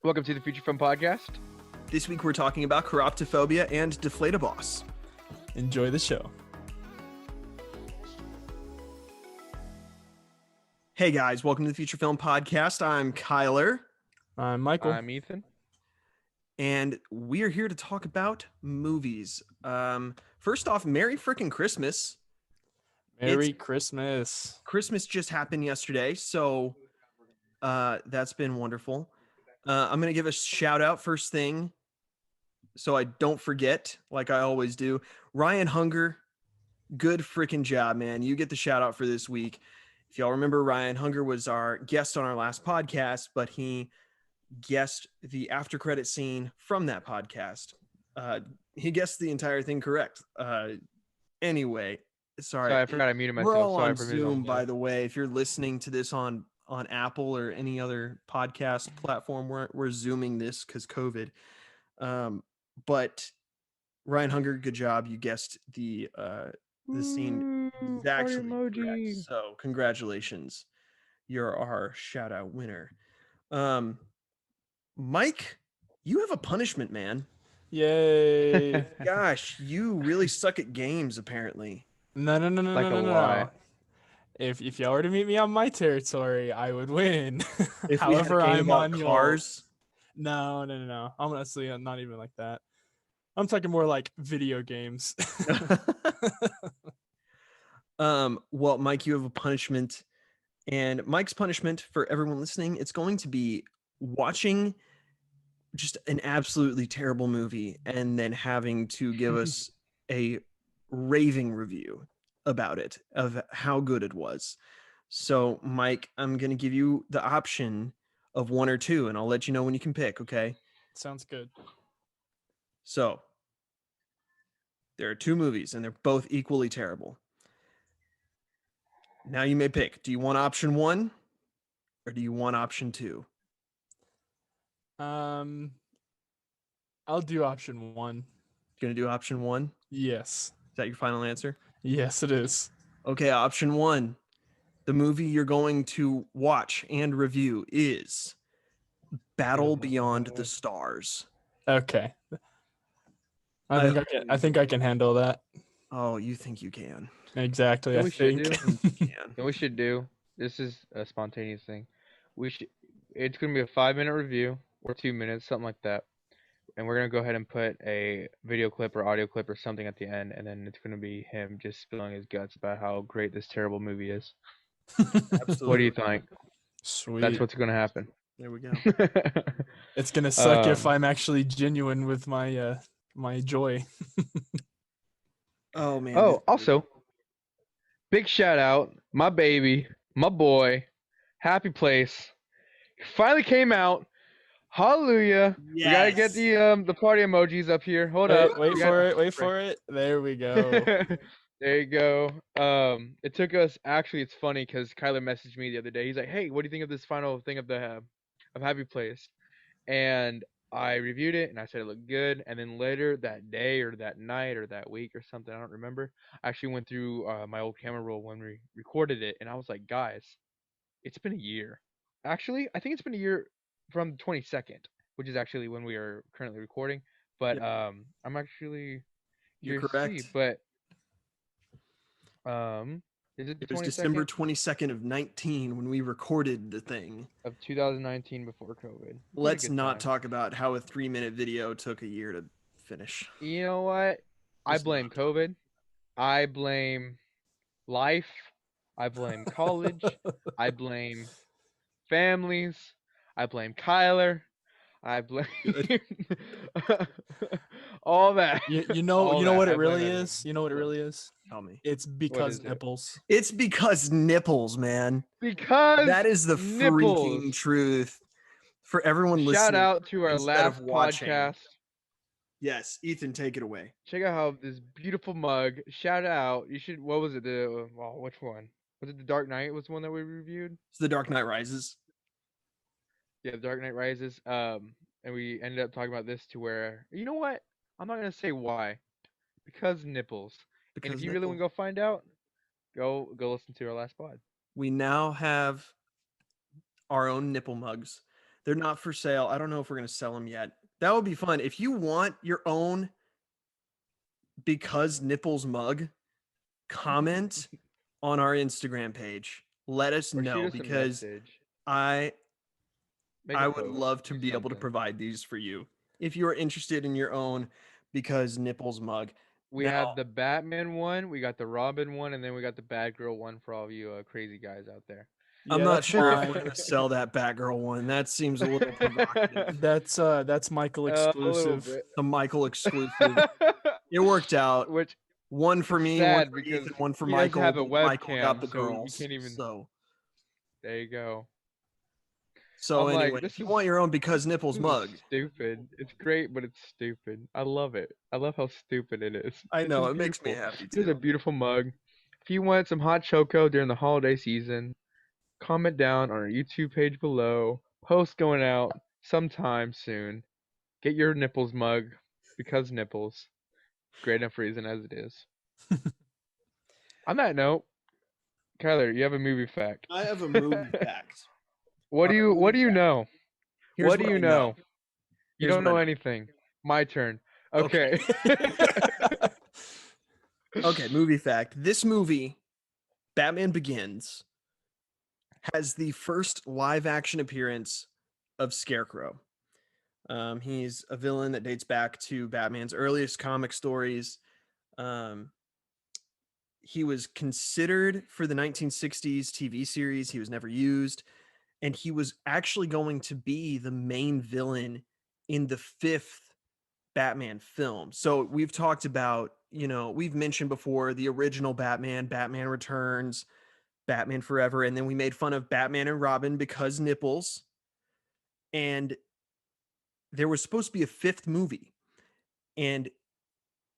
Welcome to the Future Film Podcast. This week we're talking about Chiroptophobia and Deflataboss. Enjoy the show. Hey guys, welcome to the Future Film Podcast. I'm Kyler, I'm Michael. I'm Ethan. and we are here to talk about movies. First off, Merry frickin' Christmas. Merry Christmas. Christmas just happened yesterday, so that's been wonderful. I'm going to give a shout out first thing so I don't forget, like I always do. Ryan Hunger, good freaking job, man. You get the shout out for this week. If y'all remember, Ryan Hunger was our guest on our last podcast, but he guessed the after credit scene from that podcast. He guessed the entire thing correct. Anyway, sorry, I forgot I muted myself. we're all Sorry on for Zoom, muting. by the way. If you're listening to this on Apple or any other podcast platform, we're zooming this because COVID. But Ryan Hunger, good job. You guessed the scene Ooh, is actually heart correct. emoji. So congratulations. You're our shout out winner. Mike, you have a punishment, man. Yay. Gosh, you really suck at games, apparently. No. Like a lie. If y'all were to meet me on my territory, I would win. If we had a However, game I'm about on yours. cars, No. I'm honestly not even like that. I'm talking more like video games. well, Mike, you have a punishment, and Mike's punishment for everyone listening, it's going to be watching just an absolutely terrible movie and then having to give us a raving review about it, of how good it was. So, Mike, I'm going to give you the option of one or two, and I'll let you know when you can pick, okay? Sounds good. So, there are two movies, and they're both equally terrible. Now you may pick. Do you want option one, or do you want option two? I'll do option one. You're going to do option one? Yes. Is that your final answer? Yes, it is. Okay, option one. The movie you're going to watch and review is Battle Beyond the Stars. Okay. I think I can handle that. Oh, you think you can? Exactly. What I we should think. do? You can. What we should do, this is a spontaneous thing. It's going to be a 5-minute review or 2 minutes, something like that. And we're going to go ahead and put a video clip or audio clip or something at the end. And then it's going to be him just spilling his guts about how great this terrible movie is. Absolutely. What do you think? Sweet. That's what's going to happen. There we go. It's gonna suck if Um, I'm actually genuine with my my joy. Oh man. Oh, also, big shout out, my baby, my boy, Happy Place. Finally came out. Hallelujah. We gotta get the party emojis up here. Hold up. Wait We for got- it. Wait for it. There we go. There you go. It took us. Actually, it's funny because Kyler messaged me the other day. He's like, "Hey, what do you think of this final thing of the of Happy Place?" And I reviewed it and I said it looked good. And then later that day or that night or that week or something, I don't remember. I actually went through my old camera roll when we recorded it, and I was like, "Guys, it's been a year." Actually, I think it's been a year from the 22nd, which is actually when we are currently recording. But I'm actually You're curious to see, correct. but is it the It was 22nd December 22nd of 19 when we recorded the thing. of 2019 before COVID? What a Let's good not time. talk about how a 3-minute video took a year to finish. You know what? I Let's blame not talk. COVID. I blame life. I blame college. I blame families. I blame Kyler. I blame all that. You know All that. what I it blame really everyone. is. You know what it really is. Tell me. It's because is it? nipples. It's because nipples, man. Because That is the nipples. freaking truth. For everyone listening. Shout out to our instead of last watching. podcast. Yes, Ethan, take it away. Check out how this beautiful mug. Shout out. You should. What was it? Which one? Was it the Dark Knight? Was the one that we reviewed? It's The Dark Knight Rises. Yeah, The Dark Knight Rises. And we ended up talking about this to where, you know what? I'm not gonna say why. Because nipples. And if you really want to go find out, go listen to our last pod. We now have our own nipple mugs They're not for sale. I don't know if we're gonna sell them yet. That would be fun. If you want your own Because Nipples mug, comment on our Instagram page. Let us Or shoot know us a because message. I Make I a would post, love to do be able to something. provide these for you if you are interested in your own Because Nipples mug. We Now, have the Batman one, we got the Robin one, and then we got the Batgirl one for all of you crazy guys out there. I'm Yeah, not that's sure if we're mine. gonna sell that Batgirl one. That seems a little provocative. That's Michael A little exclusive. bit. The Michael exclusive. It worked out. Which One for it's me, one sad for because Ethan, one for he doesn't Michael. have a But Michael got webcam, the so you girls. can't even. There you go. So I'm anyway, like, if you want your own Because Nipples this is mug, stupid. It's great, but it's stupid. I love it. I love how stupid it is. I It's know just it makes me beautiful. happy Here's a too. beautiful mug. If you want some hot choco during the holiday season, comment down on our YouTube page below. Post going out sometime soon. Get your nipples mug because nipples. Great enough reason as it is. On that note, Kyler, you have a movie fact. I have a movie fact. What do you know? Here's What do what you I know. know? You Here's don't what I know know. anything. My turn. Okay. Okay. Okay, movie fact. This movie, Batman Begins, has the first live action appearance of Scarecrow. He's a villain that dates back to Batman's earliest comic stories. Um, he was considered for the 1960s TV series. He was never used. And he was actually going to be the main villain in the fifth Batman film. So we've talked about, we've mentioned before the original Batman, Batman Returns, Batman Forever, and then we made fun of Batman and Robin because nipples. And there was supposed to be a fifth movie, and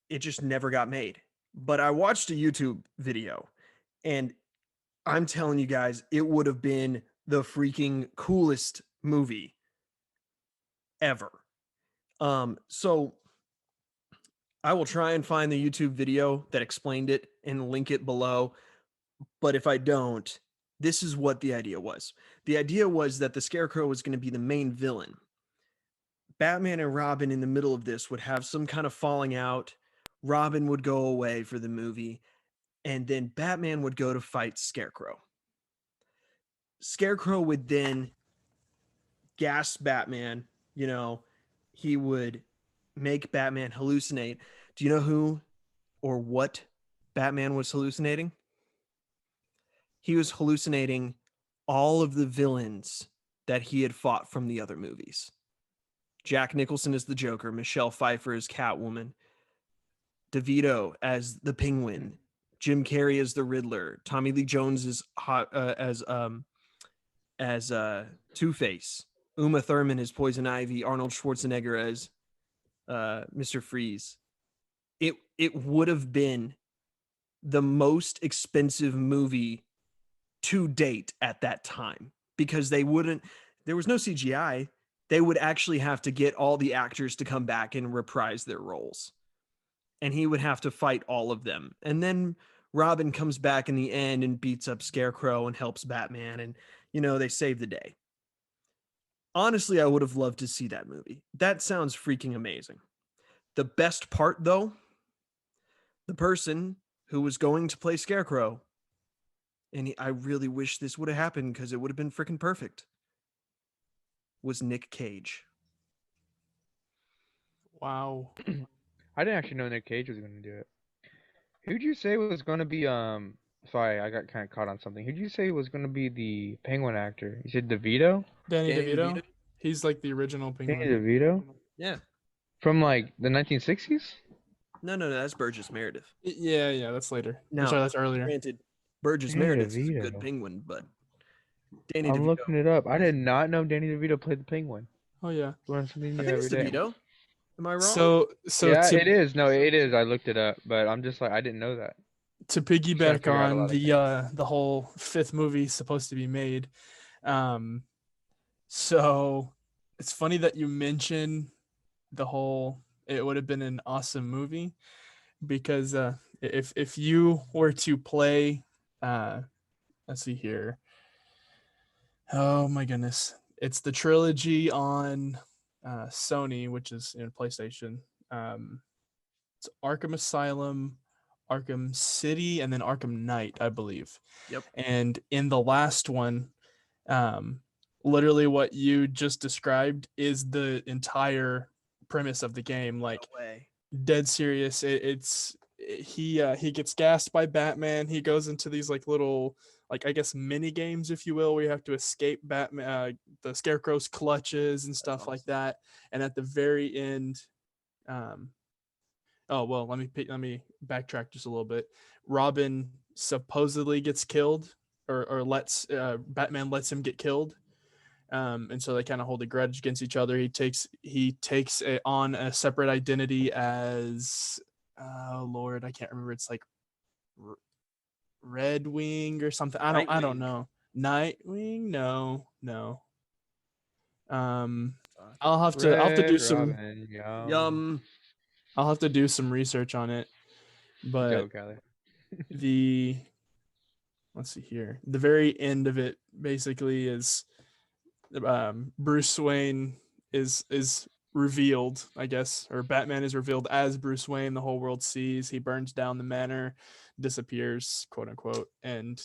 it just never got made. But I watched a YouTube video, and I'm telling you guys, it would have been the freaking coolest movie ever. So I will try and find the YouTube video that explained it and link it below. But if I don't, this is what the idea was. The idea was that the Scarecrow was going to be the main villain. Batman and Robin in the middle of this would have some kind of falling out. Robin would go away for the movie, and then Batman would go to fight Scarecrow. Scarecrow would then gas Batman, he would make Batman hallucinate. Do you know who or what Batman was hallucinating? He was hallucinating all of the villains that he had fought from the other movies. Jack Nicholson as the Joker, Michelle Pfeiffer as Catwoman, DeVito as the Penguin, Jim Carrey as the Riddler, Tommy Lee Jones as Two-Face, Uma Thurman as Poison Ivy, Arnold Schwarzenegger as Mr. Freeze. It would have been the most expensive movie to date at that time because there was no CGI. They would actually have to get all the actors to come back and reprise their roles. And he would have to fight all of them. And then Robin comes back in the end and beats up Scarecrow and helps Batman. And, they save the day. Honestly, I would have loved to see that movie. That sounds freaking amazing. The best part, though, the person who was going to play Scarecrow, and I really wish this would have happened because it would have been freaking perfect, was Nick Cage. Wow. I didn't actually know Nick Cage was going to do it. Who'd you say was going to be sorry, I got kind of caught on something. Who'd you say was going to be the Penguin actor? You said DeVito? Danny Danny DeVito? DeVito? He's like the original Danny Penguin. DeVito? Yeah. From like the 1960s? No, that's Burgess Meredith. Yeah, that's later. No, Sorry, that's earlier. Granted, Burgess Danny Meredith is a good DeVito. Penguin, but Danny I'm DeVito. looking it up. I did not know Danny DeVito played the Penguin. Oh yeah. Learn something I new think it's every day. DeVito. Am I wrong? So Yeah, to it is. No, it is. I looked it up, but I'm just like I didn't know that. to Trying to piggyback figure out a on lot of the whole fifth movie supposed to be made. So it's funny that you mention the whole it would have been an awesome movie because if you were to play let's see here. Oh my goodness. It's the trilogy on Sony, which is in PlayStation. It's Arkham Asylum, Arkham City, and then Arkham Knight, I believe. Yep. And in the last one, literally what you just described is the entire premise of the game. Like, No way. dead serious. He gets gassed by Batman. He goes into these like little, like, I guess, mini games, if you will, where you have to escape Batman, the Scarecrow's clutches and stuff like awesome. that. And at the very end, oh well, let me backtrack just a little bit. Robin supposedly gets killed, or lets Batman lets him get killed. And so they kind of hold a grudge against each other. He takes on a separate identity as, oh Lord, I can't remember. It's like Red Wing or something. I don't Nightwing. know. Nightwing? No. Fuck. I'll have to do Red some. Robin, Yum. I'll have to do some research on it. Good But job, Kyler. let's see here. The very end of it basically is Bruce Wayne is revealed, I guess, or Batman is revealed as Bruce Wayne. The whole world sees. He burns down the manor, disappears, quote unquote, and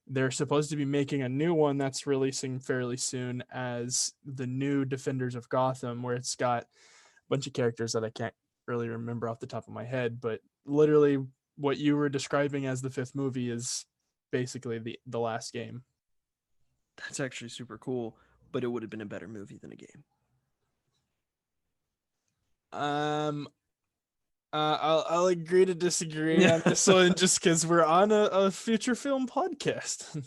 they're supposed to be making a new one that's releasing fairly soon as the new Defenders of Gotham, where it's got a bunch of characters that I can't really remember off the top of my head, but literally what you were describing as the fifth movie is basically the last game. That's actually super cool, but it would have been a better movie than a game. I'll agree to disagree on this one just because we're on a feature film podcast.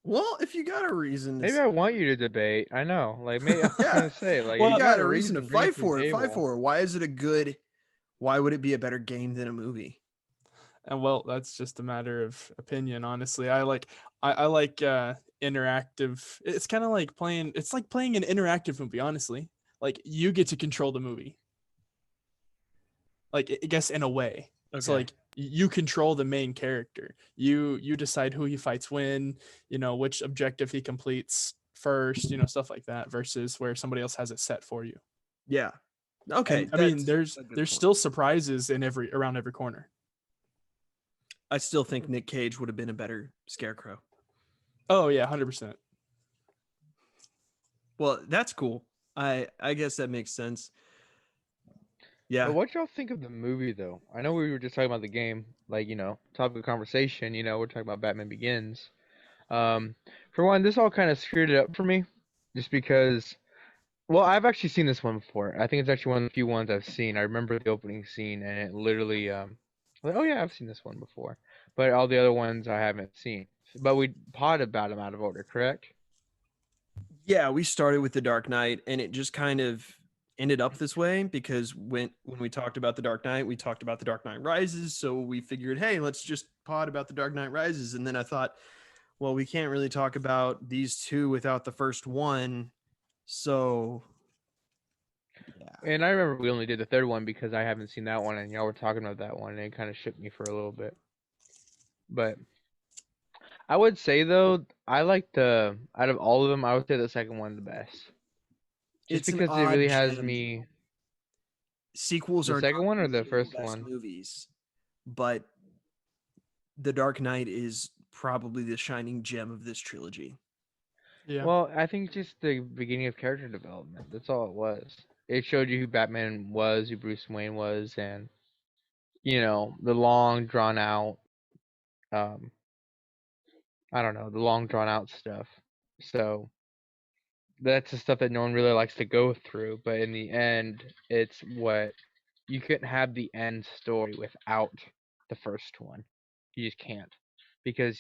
Well, if you got a reason, Maybe I want you to debate. I know, like maybe I was Yeah. gonna say, like Well, you you got a reason to bring fight to the for it. Fight table. for it. Why is it a good? Why would it be a better game than a movie? And well, that's just a matter of opinion, honestly. I like interactive. It's kind of like playing. It's like playing an interactive movie, honestly. Like, you get to control the movie. Like, I guess in a way. So Okay. like you control the main character. You decide who he fights when, which objective he completes first, stuff like that, versus where somebody else has it set for you. Yeah. Okay. And I mean, that's there's a good point. still surprises around every corner. I still think Nick Cage would have been a better Scarecrow. Oh yeah, 100%. Well, that's cool. I guess that makes sense. Yeah. But what y'all think of the movie, though? I know we were just talking about the game, like, topic of conversation. We're talking about Batman Begins. For one, this all kind of screwed it up for me, just because. Well, I've actually seen this one before. I think it's actually one of the few ones I've seen. I remember the opening scene, and it literally, like, oh yeah, I've seen this one before. But all the other ones I haven't seen. But we potted about them out of order, correct? Yeah, we started with The Dark Knight, and it just kind of ended up this way because when we talked about The Dark Knight, we talked about The Dark Knight Rises. So we figured, hey, let's just pod about The Dark Knight Rises. And then I thought, well, we can't really talk about these two without the first one. So yeah. And I remember we only did the third one because I haven't seen that one, and y'all were talking about that one, and it kind of shook me for a little bit. But I would say though, I like out of all of them, I would say the second one the best. Just It's an because it odd really has gem. me. Sequels The are second not one or the usually first best one? movies, but The Dark Knight is probably the shining gem of this trilogy. Yeah. Well, I think just the beginning of character development. That's all it was. It showed you who Batman was, who Bruce Wayne was, and the long drawn out, um, I don't know, the long drawn out stuff. So that's the stuff that no one really likes to go through. But in the end, it's what you couldn't have the end story without the first one. You just can't, because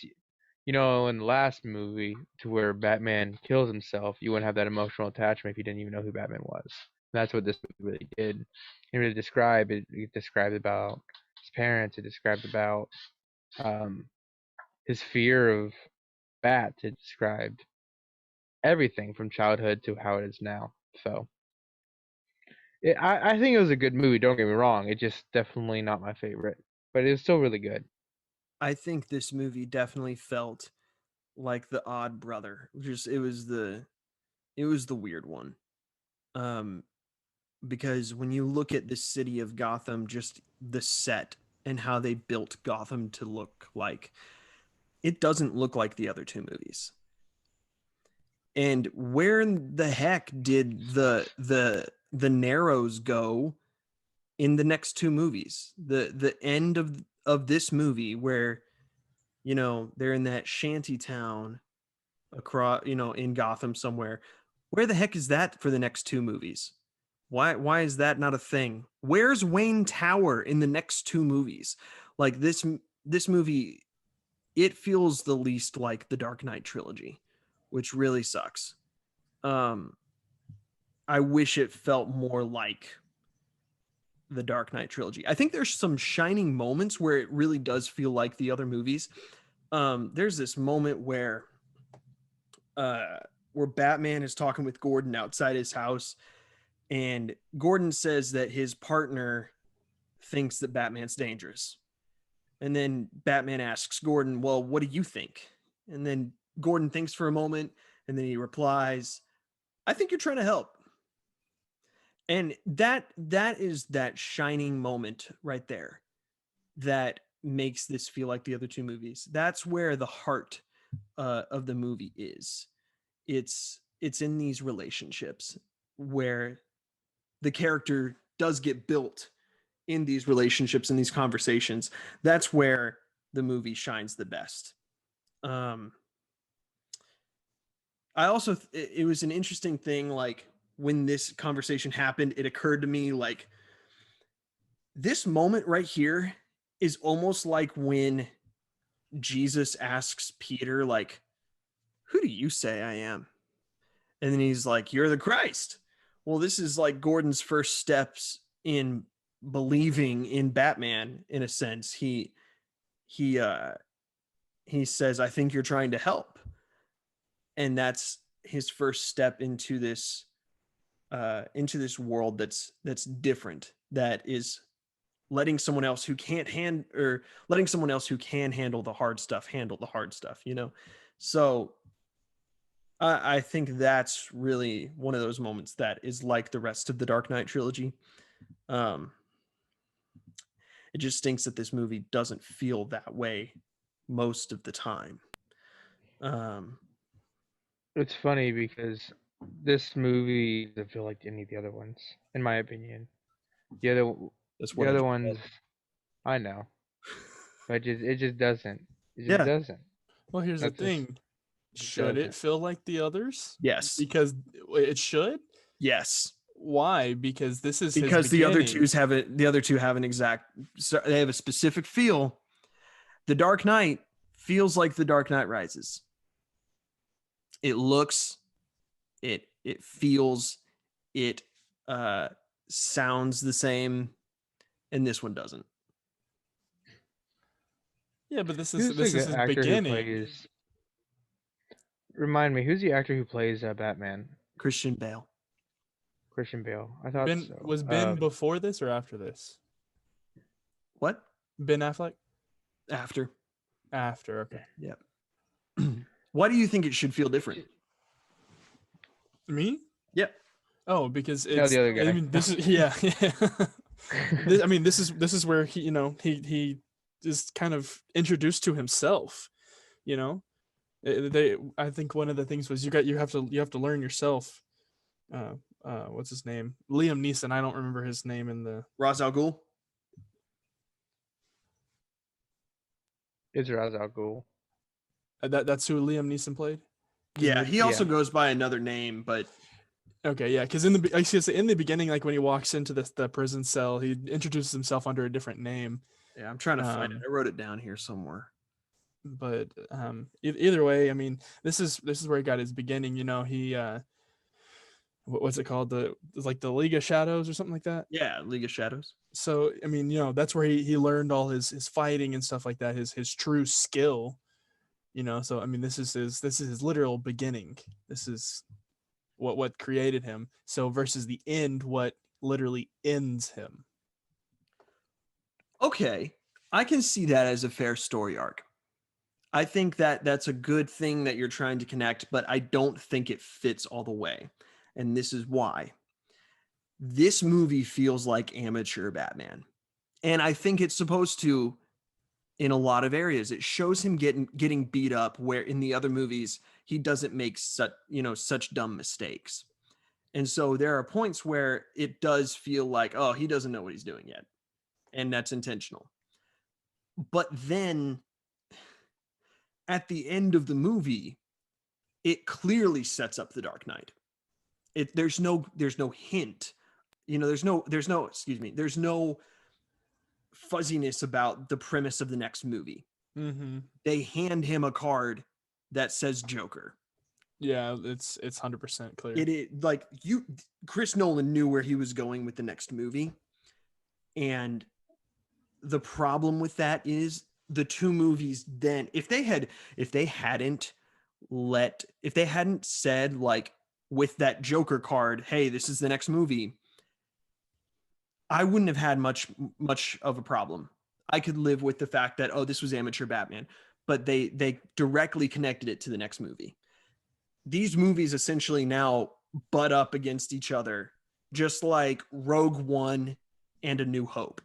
in the last movie, to where Batman kills himself, you wouldn't have that emotional attachment if you didn't even know who Batman was. And that's what this movie really did. It really described it. It described about his parents. It described about his fear of bats. It described everything from childhood to how it is now. So I think it was a good movie. Don't get me wrong. It's just definitely not my favorite, but it was still really good. I think this movie definitely felt like the odd brother. It was It was the weird one. Because when you look at the city of Gotham, just the set and how they built Gotham to look like, it doesn't look like the other two movies. And where in the heck did the Narrows go in the next two movies? The end of this movie where, you know, they're in that shanty town across, you know, in Gotham somewhere. Where the heck is that for the next two movies? Why is that not a thing? Where's Wayne Tower in the next two movies? Like this movie, it feels the least like the Dark Knight trilogy, which really sucks. I wish it felt more like the Dark Knight trilogy. I think there's some shining moments where it really does feel like the other movies. There's this moment where Batman is talking with Gordon outside his house, and Gordon says that his partner thinks that Batman's dangerous. And then Batman asks Gordon, well, what do you think? And then Gordon thinks for a moment, and then he replies, I think you're trying to help. And that is that shining moment right there that makes this feel like the other two movies. That's where the heart of the movie is. It's in these relationships where the character does get built in these relationships, in these conversations. That's where the movie shines the best. I also, it was an interesting thing, like when this conversation happened, it occurred to me, like, this moment right here is almost like when Jesus asks Peter, like, who do you say I am? And then he's like, you're the Christ. Well, this is like Gordon's first steps in believing in Batman, in a sense. He says, I think you're trying to help. And that's his first step into this world that's different, that is letting someone else who can't letting someone else who can handle the hard stuff, you know? So I think that's really one of those moments that is like the rest of the Dark Knight trilogy. It just stinks that this movie doesn't feel that way most of the time. It's funny because this movie doesn't feel like any of the other ones, in my opinion. The other That's the what I other just ones, said. I know, but it just doesn't. It just Yeah. doesn't. Well, here's That's the just thing. it Should it doesn't. feel like the others? Yes. Because it should. Yes. Why? Because this is his Because the other beginning. two have an exact, they have a specific feel. The Dark Knight feels like the Dark Knight Rises. It looks, it feels, it sounds the same, and this one doesn't. Yeah, but this Who's is the his actor who beginning. plays? Remind me, who's the actor who plays Batman? Christian Bale. Christian Bale. I thought Ben so. was Ben before this or after this? What? Ben Affleck? After. After, okay. Yep. Why do you think it should feel different? Me? Yep. Oh, because No, it's the other guy. I mean, this is I mean, this is where he, you know, he is kind of introduced to himself, you know. I think one of the things was you have to learn yourself. What's his name? Liam Neeson. I don't remember his name in the Ra's al Ghul. It's Ra's al Ghul. That's who Liam Neeson played. Yeah, he also goes by another name, but okay, yeah, because in the beginning, like when he walks into the prison cell, he introduces himself under a different name. yeah, I'm trying to find it. I wrote it down here somewhere. But either way, I mean, this is where he got his beginning. You know, he what's it called? It's the League of Shadows or something like that. Yeah, League of Shadows. So I mean, you know, that's where he learned all his fighting and stuff like that. His true skill. You know, so I mean, this is his literal beginning. This is what created him. So versus the end, what literally ends him. Okay, I can see that as a fair story arc. I think that that's a good thing that you're trying to connect, but I don't think it fits all the way. And this is why. This movie feels like amateur Batman. And I think it's supposed to in a lot of areas. It shows him getting beat up where in the other movies he doesn't make such dumb mistakes. And so there are points where it does feel like, oh, he doesn't know what he's doing yet. And that's intentional. But then at the end of the movie, it clearly sets up the Dark Knight. There's no hint. There's no fuzziness about the premise of the next movie. Mm-hmm. They hand him a card that says Joker. Yeah, it's 100% clear. It is like Chris Nolan knew where he was going with the next movie. And the problem with that is the two movies then, if they hadn't said like with that Joker card, hey, this is the next movie, I wouldn't have had much of a problem. I could live with the fact that, oh, this was amateur Batman, but they directly connected it to the next movie. These movies essentially now butt up against each other, just like Rogue One and A New Hope.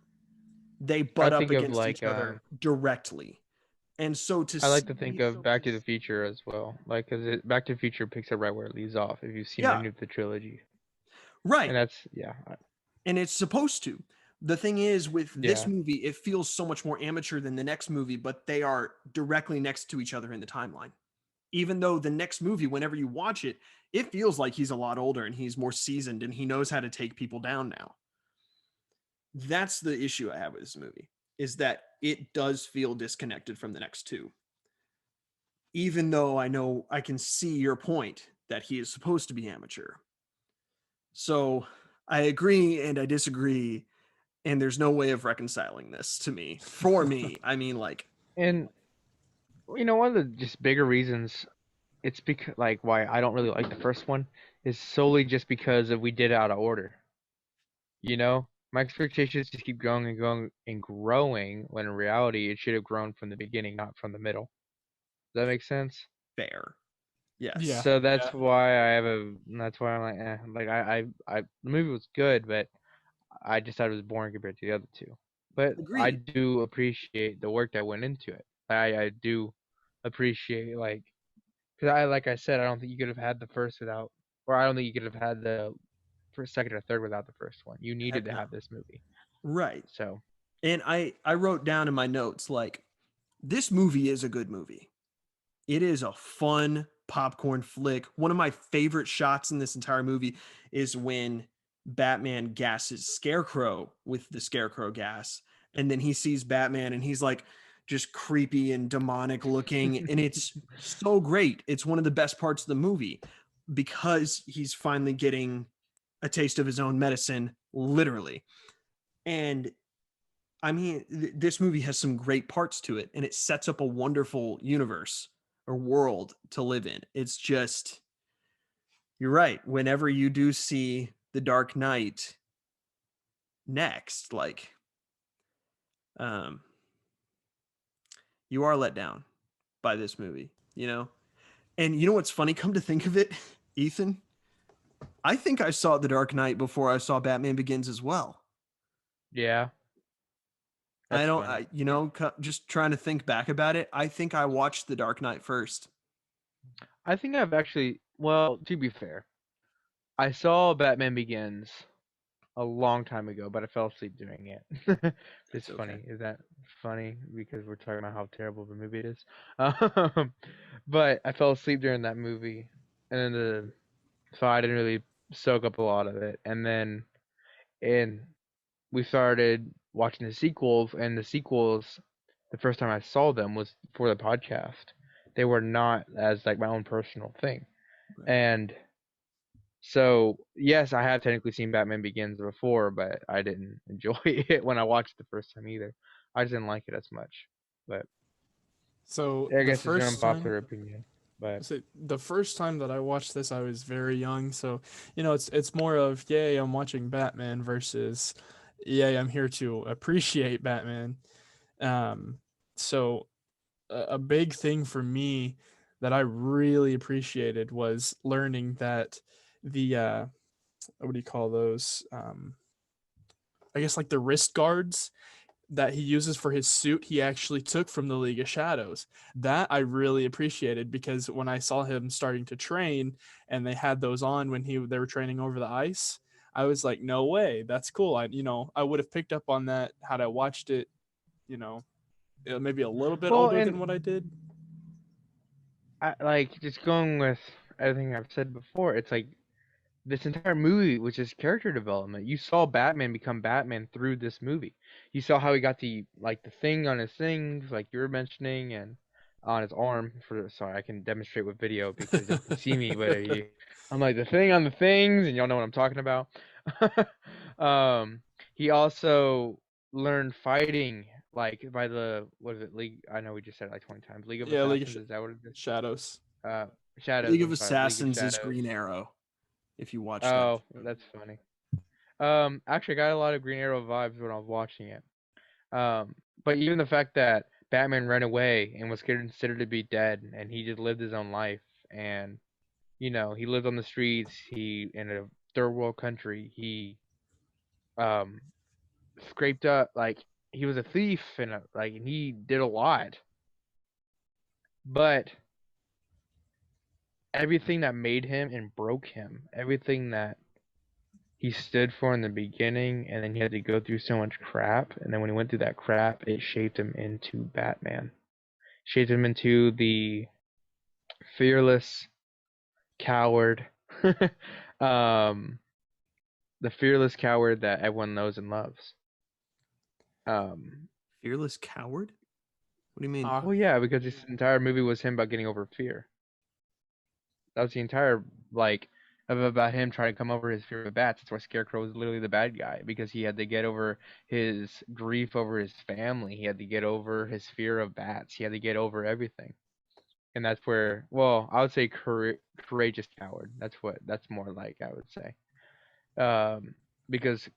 They butt up against each other directly. And so I like to think of Back to the Future as well, like because Back to the Future picks up right where it leaves off. If you've seen any of the trilogy, right? And that's and it's supposed to. The thing is, with this movie, it feels so much more amateur than the next movie, but they are directly next to each other in the timeline. Even though the next movie, whenever you watch it, it feels like he's a lot older and he's more seasoned and he knows how to take people down now. That's the issue I have with this movie, is that it does feel disconnected from the next two. Even though I know I can see your point that he is supposed to be amateur. So I agree and I disagree, and there's no way of reconciling this to me. For me, I mean, like, and one of the just bigger reasons it's because like why I don't really like the first one is solely just because we did it out of order. My expectations just keep growing and growing and growing, when in reality it should have grown from the beginning, not from the middle. Does that make sense? Fair. Yes. Yeah. So that's why that's why I'm like, the movie was good, but I just thought it was boring compared to the other two. But Agreed. I do appreciate the work that went into it. I do appreciate, because like I said, I don't think you could have had the first without, or I don't think you could have had the first, second, or third without the first one. You needed to have this movie. Right. So. And I wrote down in my notes, like, this movie is a good movie. It is a fun popcorn flick. One of my favorite shots in this entire movie is when Batman gasses Scarecrow with the Scarecrow gas. And then he sees Batman and he's like just creepy and demonic looking. And it's so great. It's one of the best parts of the movie because he's finally getting a taste of his own medicine, literally. And I mean, this movie has some great parts to it, and it sets up a wonderful universe or world to live in. It's just, you're right. Whenever you do see The Dark Knight next, like, you are let down by this movie, And you know what's funny? Come to think of it, Ethan, I think I saw The Dark Knight before I saw Batman Begins as well. Yeah. Just trying to think back about it. I think I watched The Dark Knight first. I think I've actually, well, to be fair, I saw Batman Begins a long time ago, but I fell asleep doing it. It's funny. Okay. Is that funny? Because we're talking about how terrible the movie it is. But I fell asleep during that movie, and so I didn't really soak up a lot of it. And then, we started watching the sequels, and the sequels, the first time I saw them was for the podcast. They were not as like my own personal thing. Right. And so, yes, I have technically seen Batman Begins before, but I didn't enjoy it when I watched it the first time either. I just didn't like it as much. But so I guess it's an unpopular opinion. But so the first time that I watched this, I was very young. So, it's more of, yay, I'm watching Batman versus, yay, I'm here to appreciate Batman. So a big thing for me that I really appreciated was learning that the what do you call those? I guess like the wrist guards that he uses for his suit, he actually took from the League of Shadows. That I really appreciated because when I saw him starting to train and they had those on when they were training over the ice, I was like, no way, that's cool. I would have picked up on that had I watched it, you know, maybe a little bit Well, older than and what I did. like just going with everything I've said before, it's like this entire movie was just character development. You saw Batman become Batman through this movie. You saw how he got the thing on his things, like you were mentioning, and on his arm. Sorry, I can demonstrate with video because y'all can see me, but I'm like the thing on the things, and y'all know what I'm talking about. He also learned fighting like by the what is it League? I know we just said it like 20 times. League of Yeah, Assassins, is that what it is? Shadows. Uh, Shadows. League of I'm sorry, League of Assassins is Shadows. Green Arrow. If you watch that, Oh, that's funny. Actually, I got a lot of Green Arrow vibes when I was watching it. But even the fact that Batman ran away and was considered to be dead, and he just lived his own life, and he lived on the streets. He in a third world country. He um scraped up like he was a thief and he did a lot, but everything that made him and broke him, everything that he stood for in the beginning, and then he had to go through so much crap, and then when he went through that crap, it shaped him into Batman. Shaped him into the fearless coward, um, the fearless coward that everyone knows and loves. Um, Fearless Coward. What do you mean? well, yeah, because this entire movie was him about getting over fear. That was the entire about him trying to come over his fear of bats. That's why Scarecrow was literally the bad guy because he had to get over his grief over his family. He had to get over his fear of bats. He had to get over everything, and that's where, well, I would say courageous coward. That's more like I would say, because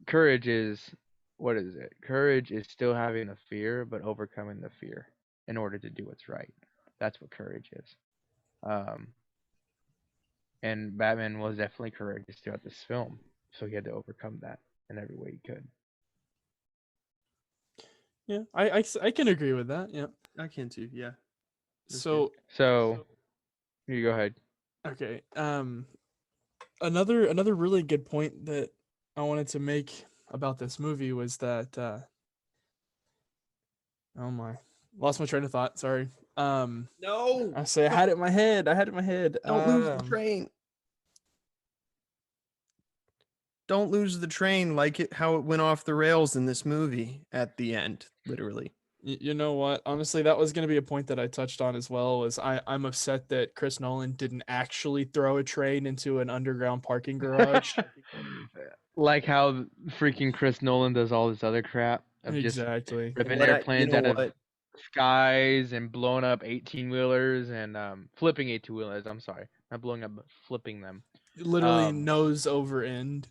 courage is what is it? Courage is still having the fear but overcoming the fear in order to do what's right. That's what courage is. Um, And Batman was definitely courageous throughout this film, so he had to overcome that in every way he could. Yeah, I can agree with that. Yeah. I can too. Yeah. That's So So, you go ahead. okay. Another really good point that I wanted to make about this movie was that oh my, lost my train of thought. Sorry. No, I say I had it in my head. I had it in my head. don't lose the train. Don't lose the train like how it went off the rails in this movie at the end, literally. You know what? Honestly, that was going to be a point that I touched on as well. Was I'm upset that Chris Nolan didn't actually throw a train into an underground parking garage. Like how freaking Chris Nolan does all this other crap of just Exactly. ripping You airplanes know out of what? skies and blowing up 18-wheelers and flipping 18-wheelers. I'm sorry, not blowing up, but flipping them. Literally nose over end.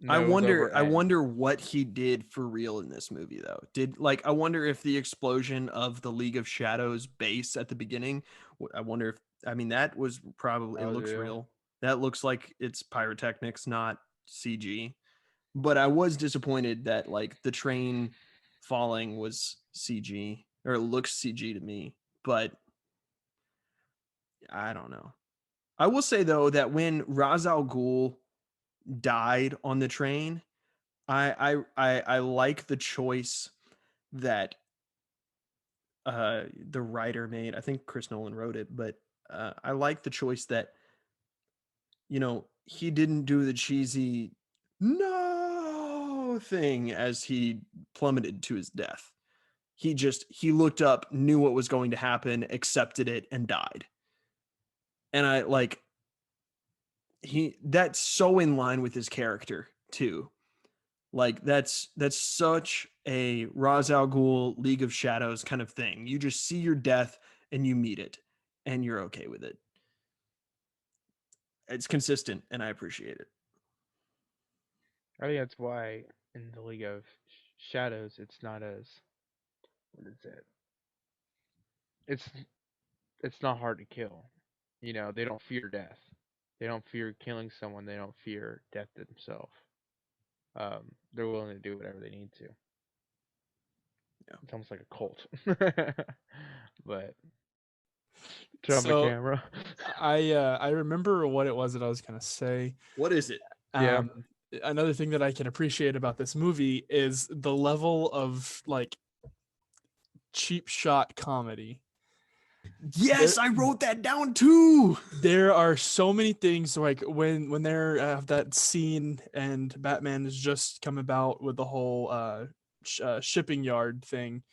Nose over I end. wonder what he did for real in this movie though. I wonder if the explosion of the League of Shadows base at the beginning, I wonder if that was probably, That it was looks real. real. That looks like it's pyrotechnics, not CG. But I was disappointed that like the train falling was CG, or it looks CG to me, but I don't know. I will say though that when Ra's al Ghul died on the train, I like the choice that the writer made. I think Chris Nolan wrote it, but I like the choice that he didn't do the cheesy no thing as he plummeted to his death. He looked up, knew what was going to happen, accepted it, and died. And I like that's so in line with his character too. Like that's such a Ra's al Ghul League of Shadows kind of thing. You just see your death and you meet it and you're okay with it. It's consistent and I appreciate it. I think that's why in the League of Shadows, it's not as what is it? it's it's not hard to kill. You know, they don't fear death. They don't fear killing someone. They don't fear death themselves. They're willing to do whatever they need to. Yeah. It's almost like a cult. But turn on the So camera. I remember what it was that I was gonna say. What is it? Yeah. Another thing that I can appreciate about this movie is the level of like cheap shot comedy. Yes, I wrote that down too. There are so many things like when they're that scene and Batman has just come about with the whole shipping yard thing,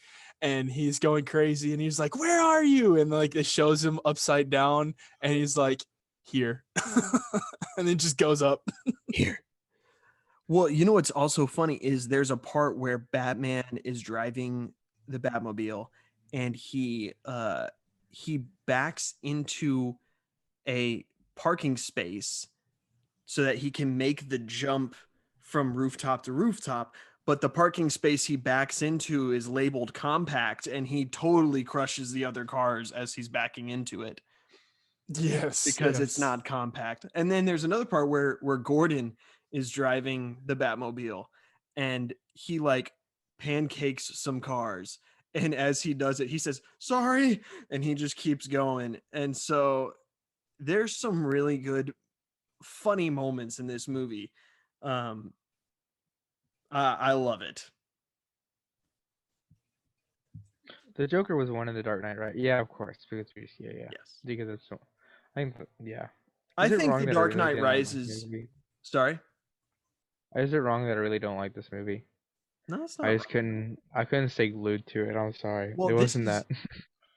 and he's going crazy and he's like, "Where are you?" And like it shows him upside down and he's like, "Here," and then just goes up. Here. Well, you know what's also funny is there's a part where Batman is driving the Batmobile and he backs into a parking space so that he can make the jump from rooftop to rooftop, but the parking space he backs into is labeled compact and he totally crushes the other cars as he's backing into it Yes, because it's yes. not compact. And then there's another part where Gordon is driving the Batmobile and he like pancakes some cars, and as he does it he says sorry and he just keeps going. And so there's some really good funny moments in this movie. I love it. The Joker was one in the Dark Knight, right? Yeah, of course. Because yeah. Yes, Because it's so. I think yeah. I Is it think wrong The that I Dark really Knight didn't like this Rises. movie? Sorry, Is it wrong that I really don't like this movie? no, it's I not. just couldn't. I couldn't stay glued to it. I'm sorry. Well, It this wasn't is that.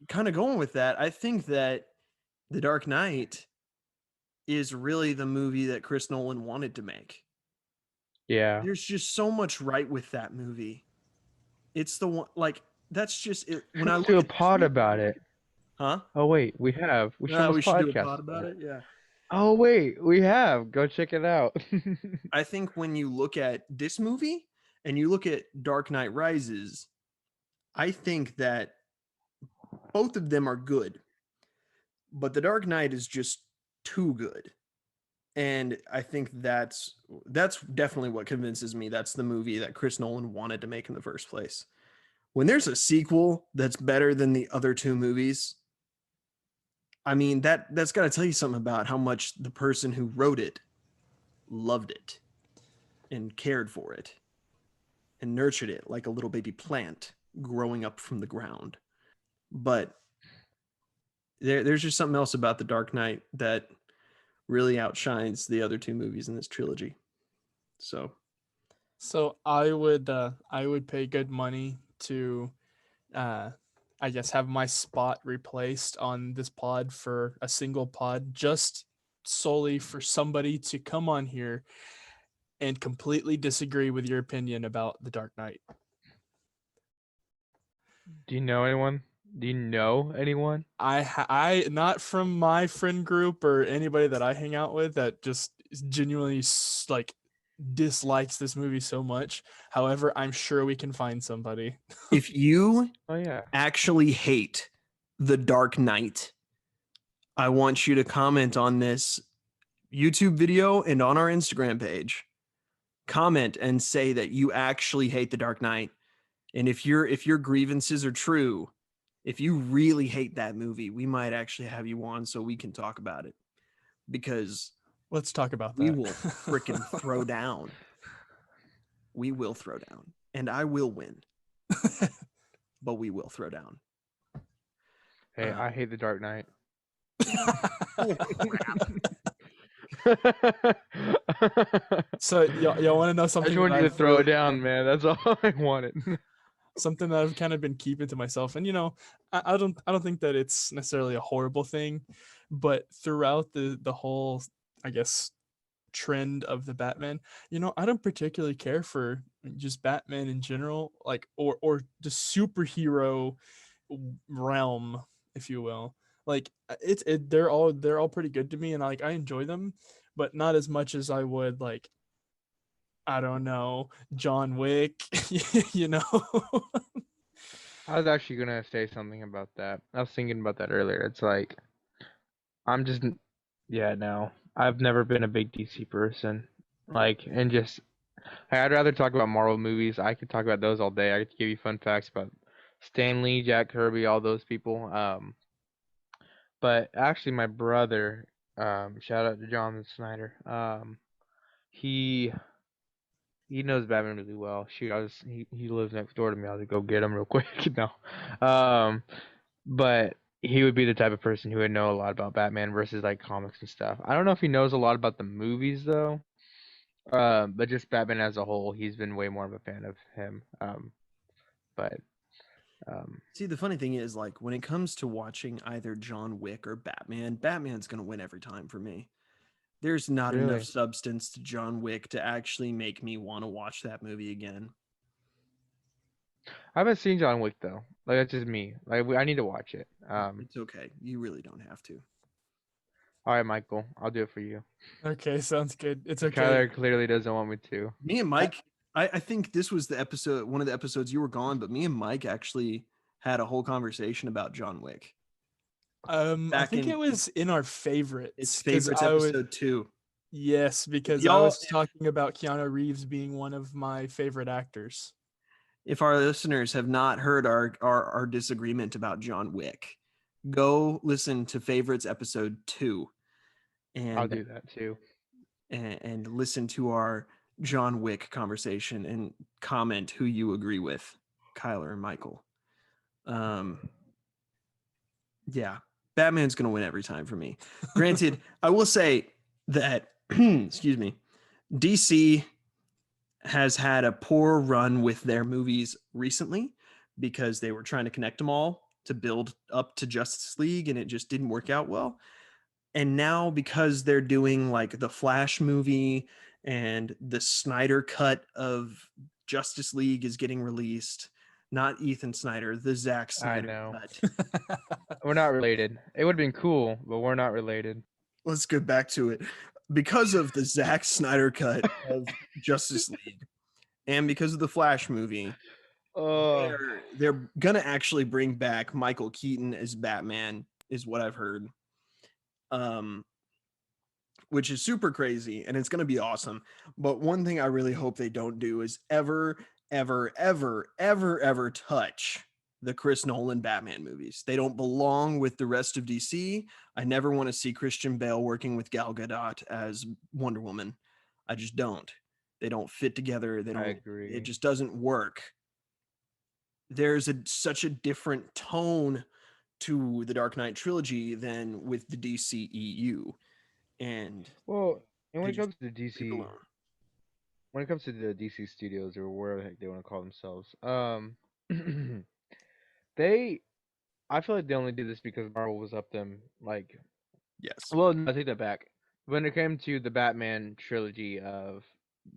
kind of going with that. I think that The Dark Knight is really the movie that Chris Nolan wanted to make. Yeah. There's just so much right with that movie. It's the one, like, that's just it. When I Let's look do a at this pod movie, about it. huh? Oh wait, we have. We should almost We should do a podcast pod about it. Yeah. Oh wait, we have. Go check it out. I think when you look at this movie and you look at Dark Knight Rises, I think that both of them are good, but The Dark Knight is just too good. And I think that's definitely what convinces me that's the movie that Chris Nolan wanted to make in the first place. When there's a sequel that's better than the other two movies, I mean that's got to tell you something about how much the person who wrote it loved it and cared for it and nurtured it like a little baby plant growing up from the ground. But there's just something else about The Dark Knight that really outshines the other two movies in this trilogy. So I would pay good money to I guess have my spot replaced on this pod for a single pod, just solely for somebody to come on here and completely disagree with your opinion about The Dark Knight. Do you know anyone? Do you know anyone? I not from my friend group or anybody that I hang out with that just genuinely like dislikes this movie so much. However, I'm sure we can find somebody. if you Oh yeah. actually hate The Dark Knight, I want you to comment on this YouTube video and on our Instagram page. Comment and say that you actually hate The Dark Knight. And if your grievances are true, if you really hate that movie, we might actually have you on so we can talk about it. Because Let's talk about that. we will freaking throw down. We will throw down. And I will win. But we will throw down. Hey, I hate the Dark Knight. Oh, crap. So y'all want to know I something? just wanted that you to I've throw really- it down, man. That's all I wanted. Something that I've kind of been keeping to myself, and I don't think that it's necessarily a horrible thing, but throughout the whole, I guess, trend of the Batman, I don't particularly care for just Batman in general, like or the superhero realm, if you will. Like they're all pretty good to me, and like I enjoy them, but not as much as I would like, I don't know, John Wick, you know. I was actually gonna say something about that. I was thinking about that earlier. It's like I'm just yeah, no. I've never been a big DC person. Like and just I'd rather talk about Marvel movies. I could talk about those all day. I could give you fun facts about Stan Lee, Jack Kirby, all those people. But actually my brother, shout out to John Snyder. He he knows Batman really well. Shoot, he lives next door to me. I was like, go get him real quick. No. But he would be the type of person who would know a lot about Batman versus like comics and stuff. I don't know if he knows a lot about the movies though. But just Batman as a whole, he's been way more of a fan of him. But um, See, the funny thing is, like, when it comes to watching either John Wick or Batman, Batman's going to win every time for me. There's not enough really, substance to John Wick to actually make me want to watch that movie again. I haven't seen John Wick though. Like that's just me. Like I need to watch it. It's okay. You really don't have to. All right, Michael, I'll do it for you. Okay, sounds good. It's okay. Kyler clearly doesn't want me to. Me and Mike, I think this was the episode, one of the episodes you were gone, but me and Mike actually had a whole conversation about John Wick. I Back think in it was in our favorites. its 'cause favorites I would- episode 2. Yes, because I Y'all- was talking about Keanu Reeves being one of my favorite actors. If our listeners have not heard our disagreement about John Wick, go listen to favorites episode 2 I'll and do that too. and listen to our John Wick conversation and comment who you agree with, Kyler and Michael. Yeah, Batman's gonna win every time for me. Granted, I will say that excuse me, DC has had a poor run with their movies recently because they were trying to connect them all to build up to Justice League and it just didn't work out well. And now because they're doing like the Flash movie and the Snyder cut of Justice League is getting released, not Ethan Snyder, the Zack Snyder know. cut. We're not related. It would have been cool, but we're not related. Let's get back to it. Because of the Zack Snyder cut of Justice League and because of the Flash movie, Oh, they're gonna actually bring back Michael Keaton as Batman, is what I've heard. Which is super crazy and it's gonna be awesome. But one thing I really hope they don't do is ever touch the Chris Nolan Batman movies. They don't belong with the rest of DC. I never want to see Christian Bale working with Gal Gadot as Wonder Woman. I just don't. They don't fit together. They don't. agree. It just doesn't work. There's such a different tone to the Dark Knight trilogy than with the DCEU. And Well, and when they it comes just to leave it DC, alone. when it comes to the DC studios or wherever the heck they want to call themselves, they, I feel like they only did this because Marvel was up them. Like, Yes. well, no, I take that back. When it came to the Batman trilogy of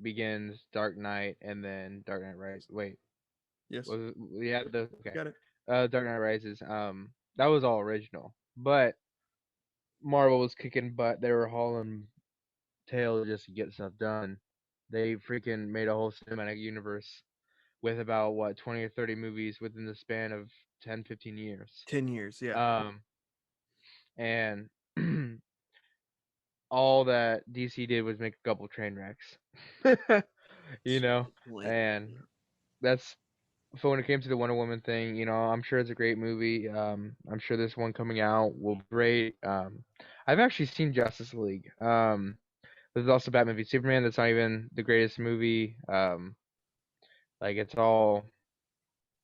Begins, Dark Knight, and then Dark Knight Rises. Wait, Yes. was it, yeah, the okay, Got it. Dark Knight Rises. That was all original, but Marvel was kicking butt. They were hauling tail just to get stuff done. They freaking made a whole cinematic universe with about what 20 or 30 movies within the span of 10, 15 years. 10 years. Yeah. And all that DC did was make a couple train wrecks. You know, and that's so when it came to the Wonder Woman thing, you know, I'm sure it's a great movie. I'm sure this one coming out will be great. I've actually seen Justice League. There's also Batman v Superman. That's not even the greatest movie. Like it's all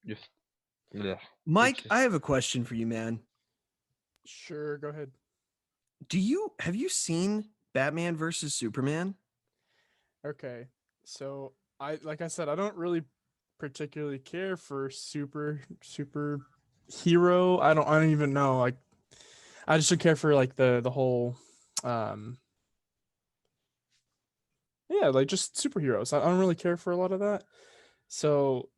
just. Ugh. Mike, just- I have a question for you, man. Sure, go ahead. Have you seen Batman versus Superman? Okay. So like I said, I don't really particularly care for super hero. I don't even know. Like I just don't care for like the whole yeah, like just superheroes. I don't really care for a lot of that. So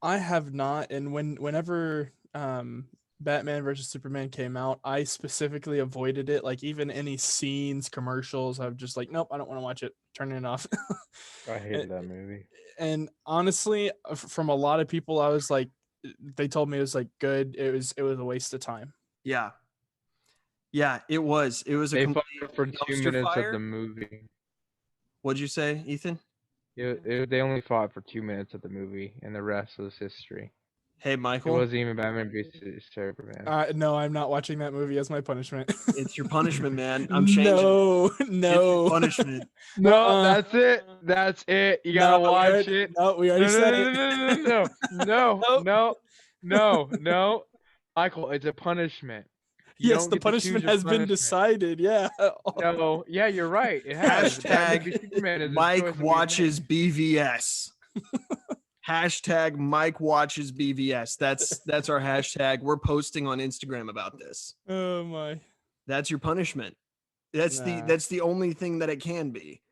I have not, and whenever Batman versus Superman came out, I specifically avoided it. Like even any scenes, commercials, I'm just like, nope, I don't want to watch it. Turn it off. I hated that movie. And honestly, from a lot of people, I was like, they told me it was like good. It was a waste of time. Yeah. Yeah, it was. It was a They complete fought for 2 dumpster minutes fire. of the movie. What'd you say, Ethan? They only fought for 2 minutes of the movie, and the rest was history. Hey, It Michael. wasn't even Batman v Superman. No, I'm not watching that movie as my punishment. It's your punishment, man. I'm changing. No, It's no. your punishment. No, Uh-uh. that's it. That's it. You gotta watch it. No, we already said it. No. Michael, it's a punishment. You Yes, don't the get to choose punishment your has been punishment. decided. Yeah. No, yeah, you're right. It has. Batman v Superman is a choice Mike that we watches made. BVS. Hashtag Mike watches BVS. That's our hashtag. We're posting on Instagram about this. Oh my. That's your punishment. That's Nah. the only thing that it can be.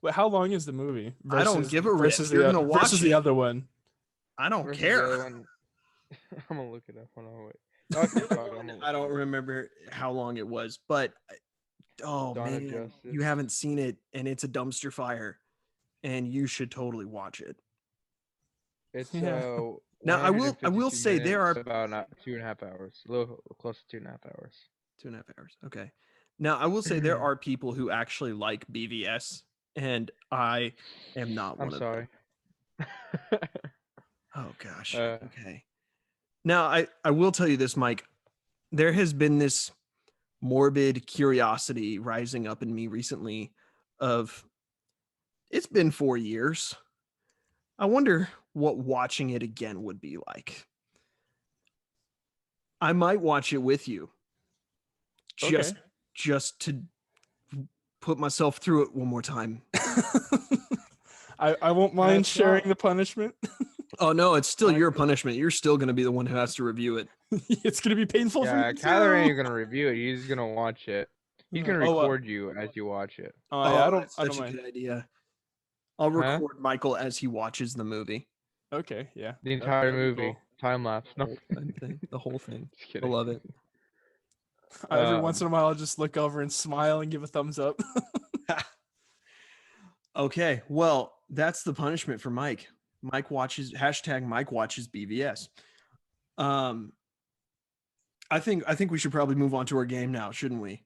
Wait, how long is the movie? I don't give a rip. versus You're the, gonna watch versus it. the other one. I don't Versus the other care. one. I'm gonna look it up. Hold on, wait. No, keep talking, I'm gonna look I it don't up. remember how long it was, but oh Dawn of man, Justice. you haven't seen it, and it's a dumpster fire, and you should totally watch it. It's Yeah. Now, I will 152 say there are- minutes, about 2.5 hours, a little close to 2.5 hours. 2.5 hours. Okay. Now, I will say there are people who actually like BVS, and I am not one I'm of sorry. them. Oh gosh. Uh, Okay. Now, I will tell you this, Mike. There has been this morbid curiosity rising up in me recently of it's been 4 years. I wonder what watching it again would be like. I might watch it with you. Just to put myself through it one more time. I won't mind That's sharing not- the punishment. Oh no, it's still your punishment. You're still going to be the one who has to review it. It's gonna be painful for Yeah, me Kyler too. ain't gonna review it. He's gonna watch it. He's Yeah. gonna Oh, record you as you watch it. Oh, yeah, that's I don't such a mind. good idea. I'll Huh? record Michael as he watches the movie. Okay, yeah. The entire that'd be movie, cool. time lapse. The No, whole thing. The whole thing. just I kidding. love it. Every once Um, in a while, I'll just look over and smile and give a thumbs up. Okay, well, that's the punishment for Mike. Mike watches Mike watches BVS. I think we should probably move on to our game now, shouldn't we?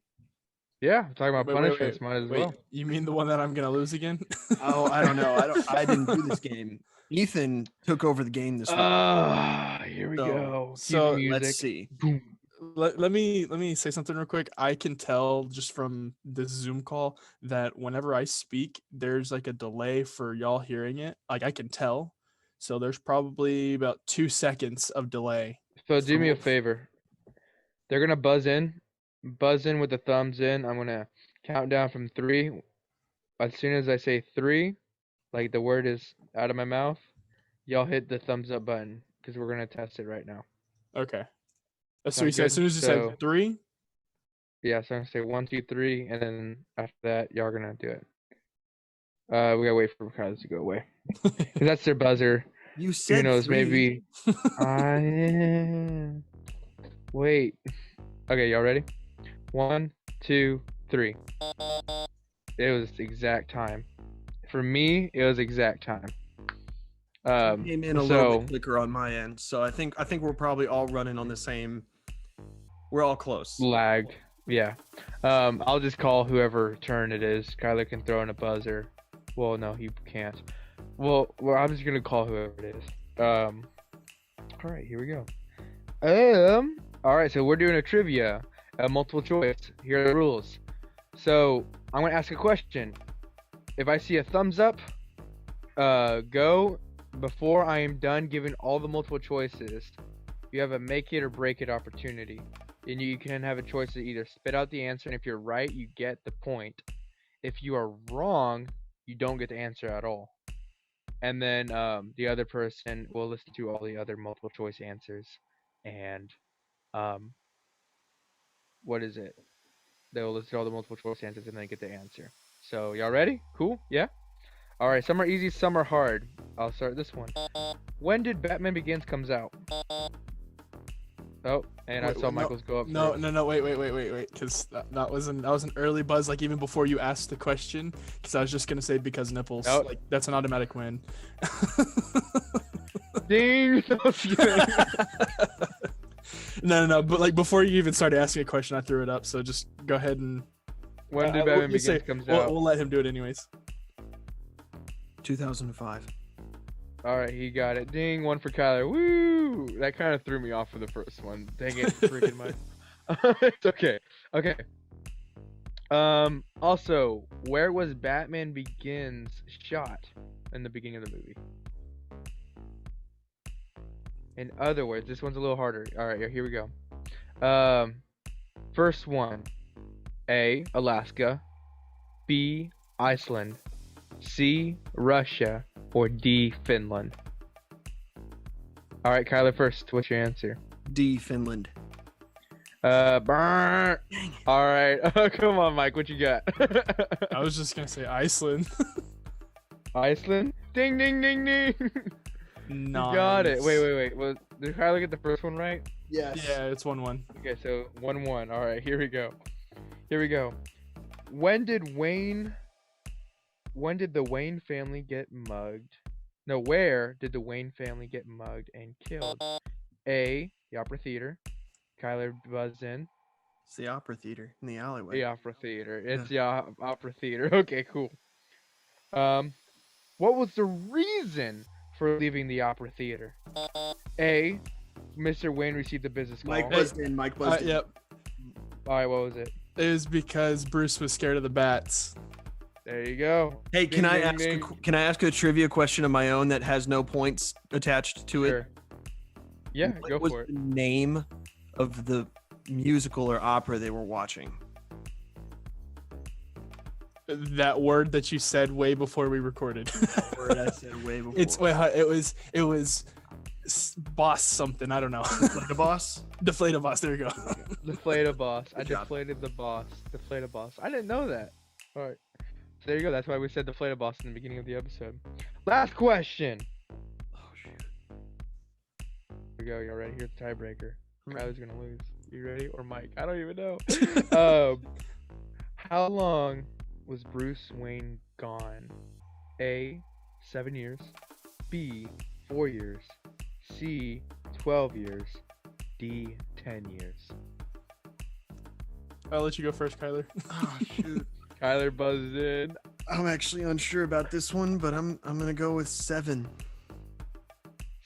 Yeah, talking about Wait, punishments, might as wait, well. you mean the one that I'm gonna lose again? Oh, I don't know. I didn't do this game. Ethan took over the game this week. Here we So- go. Cue the so music. Let's see. Boom. let me say something real quick. I can tell just from this Zoom call that whenever I speak, there's like a delay for y'all hearing it. Like I can tell. So there's probably about 2 seconds of delay. So do me a From- favor. They're gonna buzz in with the thumbs in. I'm gonna count down from 3. As soon as I say 3, like the word is out of my mouth, y'all hit the thumbs up button because we're gonna test it right now. Okay. So Sound you said as good? soon as you So- said 3. Yeah, so I'm gonna say 1, 2, 3, and then after that, y'all are gonna do it. We gotta wait for Kyler to go away because that's their buzzer. You said Who knows? 3. Maybe. Wait. Okay, y'all ready? 1, 2, 3. It was exact time. For me, it was exact time. Came in a little so bit quicker on my end, so I think we're probably all running on the same. We're all close. lagged. Yeah. I'll just call whoever turn it is. Kyler can throw in a buzzer. Well, no, he can't. Well, I'm just gonna call whoever it is. All right, here we go. All right, so we're doing a trivia, multiple choice. Here are the rules. So I'm gonna ask a question. If I see a thumbs up, go. Before I am done giving all the multiple choices, you have a make it or break it opportunity. And you can have a choice to either spit out the answer, and if you're right, you get the point. If you are wrong, you don't get the answer at all. And then the other person will listen to all the other multiple choice answers, and what is it? They'll listen to all the multiple choice answers and then get the answer. So y'all ready? Cool? Yeah? Alright, some are easy, some are hard. I'll start this one. When did Batman Begins comes out? Oh, and I Wait, saw no, Michael's go up No, first. no, wait, because that was an early buzz. Like even before you asked the question, because I was just gonna say because nipples. Oh. Like that's an automatic win. Ding. No, I'm just kidding. No. But like before you even started asking a question, I threw it up. So just go ahead and When did we'll Batman just say- Begins comes out? we'll let him do it anyways. 2005. All right, he got it. Ding, one for Kyler. Woo! That kind of threw me off for the first one. Dang it, freaking much. It's okay. Okay. Also, where was Batman Begins shot in the beginning of the movie? In other words, this one's a little harder. All right, here we go. First one. A, Alaska. B, Iceland. C, Russia. Or D, Finland. All right, Kyler first. What's your answer? D, Finland. Burn. All right. Come on, Mike. What you got? I was just gonna say Iceland. Iceland. Ding, ding, ding, ding. You got it. Nice. Wait. Well, did Kyler get the first one right? Yes. Yeah, it's 1-1. Okay, so 1-1. All right, here we go. When did the Wayne family get mugged? No, where did the Wayne family get mugged and killed? A, the Opera Theater. Kyler buzzed in. It's the Opera Theater in the alleyway. The Opera Theater. It's the Opera Theater. Okay, cool. What was the reason for leaving the Opera Theater? A, Mr. Wayne received a business call. Mike buzzed in. Mike buzzed in. Yep. All right, what was it? It was because Bruce was scared of the bats. There you go. Hey, Ding, ding, ding. can I ask a trivia question of my own that has no points attached to it? Sure. Yeah, What go was for it. the name of the musical or opera they were watching? That word that you said way before we recorded. Word I said way before. It was boss something. I don't know. the boss. Deflated boss. There you go. Deflate boss. I Good job. deflated the boss. Deflate boss. I didn't know that. All right. So there you go. That's why we said deflate boss in the beginning of the episode. Last question. Oh shoot. Here we go. Y'all ready? Here's the tiebreaker. Kyler's gonna lose. You ready? Or Mike? I don't even know. How long was Bruce Wayne gone? A, 7 years. B, 4 years. C, 12 years. D, 10 years. I'll let you go first, Kyler. Oh shoot. Kyler buzzed in. I'm actually unsure about this one, but I'm gonna go with 7.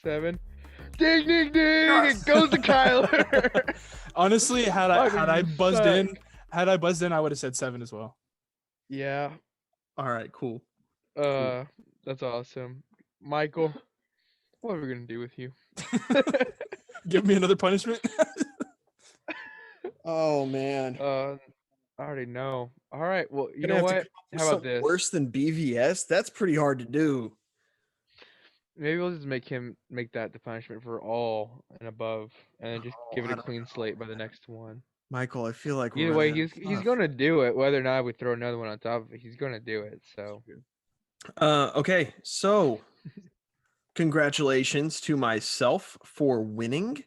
7. Ding, ding, ding! It goes to Kyler. Honestly, had I You buzzed suck. in, I would have said 7 as well. Yeah. All right, cool. That's awesome. Michael, what are we gonna do with you? Give me another punishment. Oh man. I already know. All right. Well, you Gonna know have to what? come up with How about something this? worse than BVS? That's pretty hard to do. Maybe we'll just make him make that the punishment for all and above, and then just Oh, give it I a don't clean know, slate by the next one. Michael, I feel like we're Either way, running out he's of stuff. gonna do it. Whether or not we throw another one on top of it, he's gonna do it. So Okay, so congratulations to myself for winning.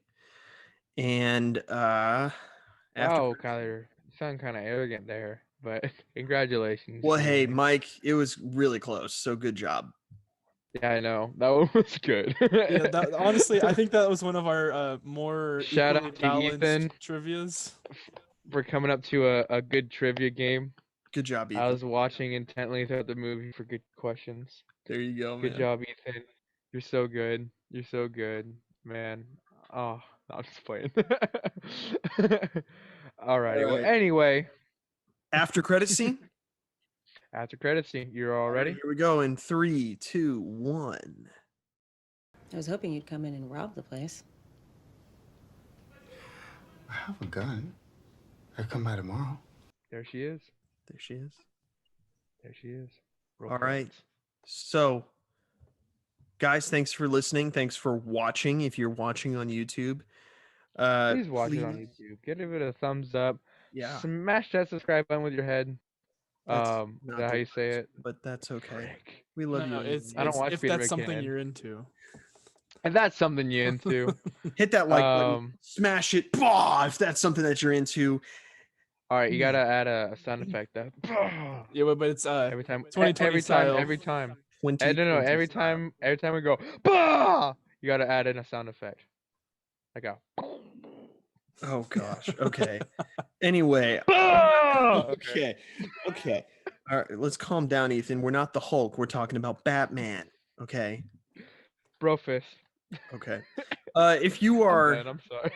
And wow, Kyler, you sound kind of arrogant there, but congratulations. well, for hey, winning. Mike, it was really close. So good job. Yeah, I know that one was good. Yeah, honestly, I think that was one of our more Shout equally out to balanced Ethan. trivias. for coming up to a good trivia game. Good job, Ethan. I was watching intently throughout the movie for good questions. There you go, Good man. job, Ethan. You're so good. You're so good, man. Oh, no, I'm just playing. Alrighty. Well, Alright. anyway, After credit scene. after credits scene, you're all ready? Here we go in 3, 2, 1. I was hoping you'd come in and rob the place. I have a gun. I come by tomorrow. There she is. There she is. There she is. Roll All right. credits. So, guys, thanks for listening. Thanks for watching. If you're watching on YouTube, Please watch it on please- YouTube. Give it a thumbs up. Yeah, Smash that subscribe button with your head. That's Is not that how the you say it? but that's okay. Frick. We love No, you. it's, I don't it's- watch if Peter that's something McKinnon. you're into. And that's something you into. Hit that like button. Um, Smash it. Bah, if that's something that you're into. All right, you gotta add a sound effect. That Yeah, but it's every time, 2020 every time, style. every time. 20. No, every time we go, bah! You gotta add in a sound effect. Like a. Oh gosh. Okay. Anyway. Okay. Okay. All right. Let's calm down, Ethan. We're not the Hulk. We're talking about Batman. Okay. Brofist. Okay. If you I'm are done, I'm sorry.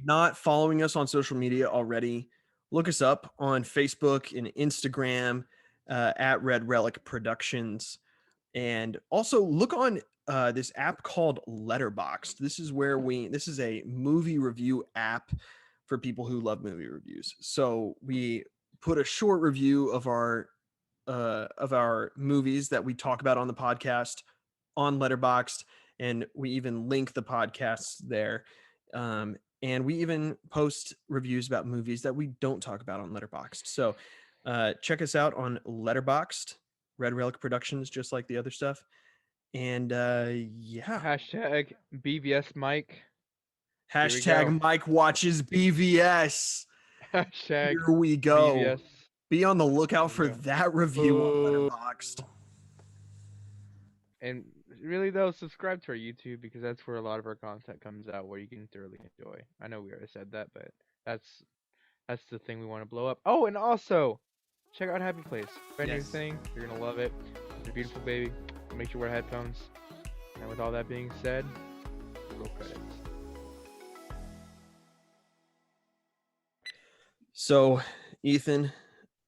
not following us on social media already, look us up on Facebook and Instagram at Red Relic Productions. And also look on this app called Letterboxd. This is a movie review app for people who love movie reviews. So we put a short review of our movies that we talk about on the podcast on Letterboxd, and we even link the podcasts there. And we even post reviews about movies that we don't talk about on Letterboxd. So check us out on Letterboxd, Red Relic Productions, just like the other stuff. And yeah, Hashtag BVS Mike. we hashtag go. Mike watches BVS. Hashtag Here we go. BVS. Be on the lookout for Yeah. that review on Ooh. Letterboxd. And really though, subscribe to our YouTube because that's where a lot of our content comes out, where you can thoroughly enjoy. I know we already said that, but that's the thing we want to blow up. Oh, and also check out Happy Place. Brand new Yes. thing. You're gonna love it. It's a beautiful baby. Make sure you wear headphones. And with all that being said, roll credits. So, Ethan,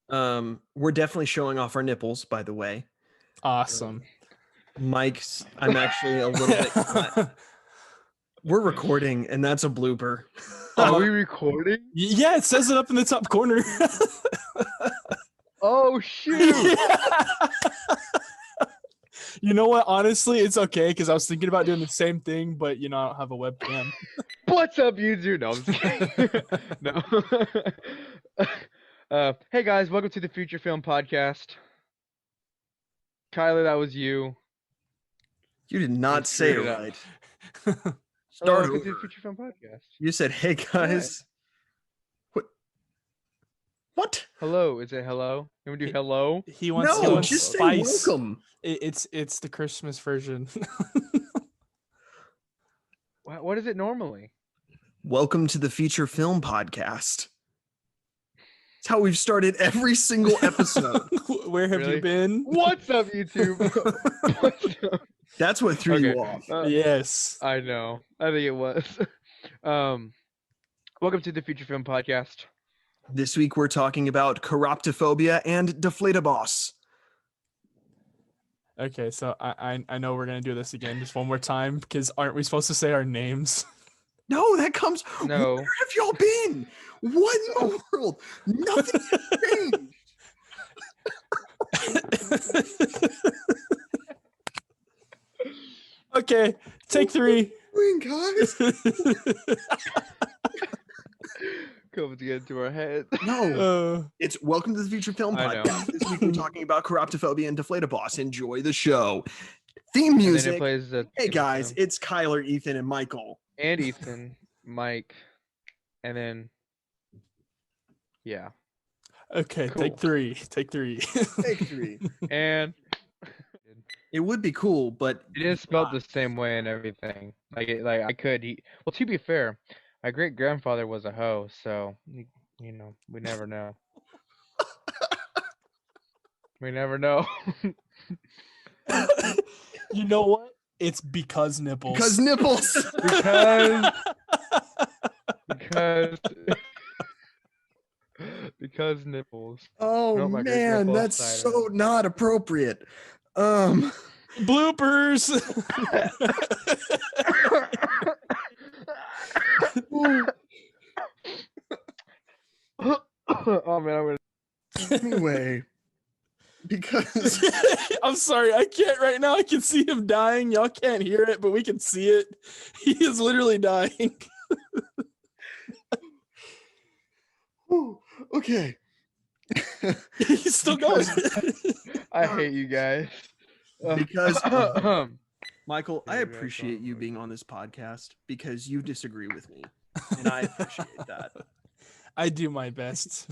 we're definitely showing off our nipples, by the way. Awesome. Mike's, I'm actually a little bit. We're recording, and that's a blooper. Are we recording? Yeah, it says it up in the top corner. Oh shoot! You know what? Honestly, it's okay because I was thinking about doing the same thing, but I don't have a webcam. What's up, YouTube? No, I'm just kidding. No. Hey guys, welcome to the Future Film Podcast. Kyler, that was you. You did not You say it screwed it up. right. Hello, Start welcome to the over. Future Film Podcast. You said, "Hey guys." What? What? Hello, is it hello? Can we do hello? He wants, he No, wants just say spice. welcome. It's the Christmas version. What is it normally? Welcome to the Feature Film Podcast. It's how we've started every single episode. Where have Really? you been? What's up, YouTube? What's up? That's what threw Okay, you off. Yes. I know. I think it was. Welcome to the Future Film Podcast. This week we're talking about Chiroptophobia and Deflataboss. Okay, so I know we're gonna do this again just one more time because aren't we supposed to say our names? No, that comes. No. Where have y'all been? What in the world? Nothing has changed. Okay, take 3. Doing, guys? Coming to get into our heads. No, it's Welcome to the Future Film I know. Podcast. This week we're talking about Chiroptophobia and Deflataboss. Enjoy the show. Theme And then it music. plays the Hey theme guys, song. it's Kyler, Ethan, and Michael. And Ethan, Mike, and then yeah, Okay, Cool. take 3. Take 3. Take 3. and It would be cool, but it is spelled the same way and everything. Like I could. Well, to be fair, my great grandfather was a hoe, so we never know. We never know. You know what? It's because nipples. because nipples. Because nipples. Oh No, my great man, nipple that's cider. so not appropriate. Bloopers. Oh man, I'm gonna. Anyway, because I'm sorry, I can't right now. I can see him dying. Y'all can't hear it, but we can see it. He is literally dying. okay. He's still going. I hate you guys. Because Michael, I Yeah, that's appreciate you awesome. being on this podcast because you disagree with me, and I appreciate that. I do my best.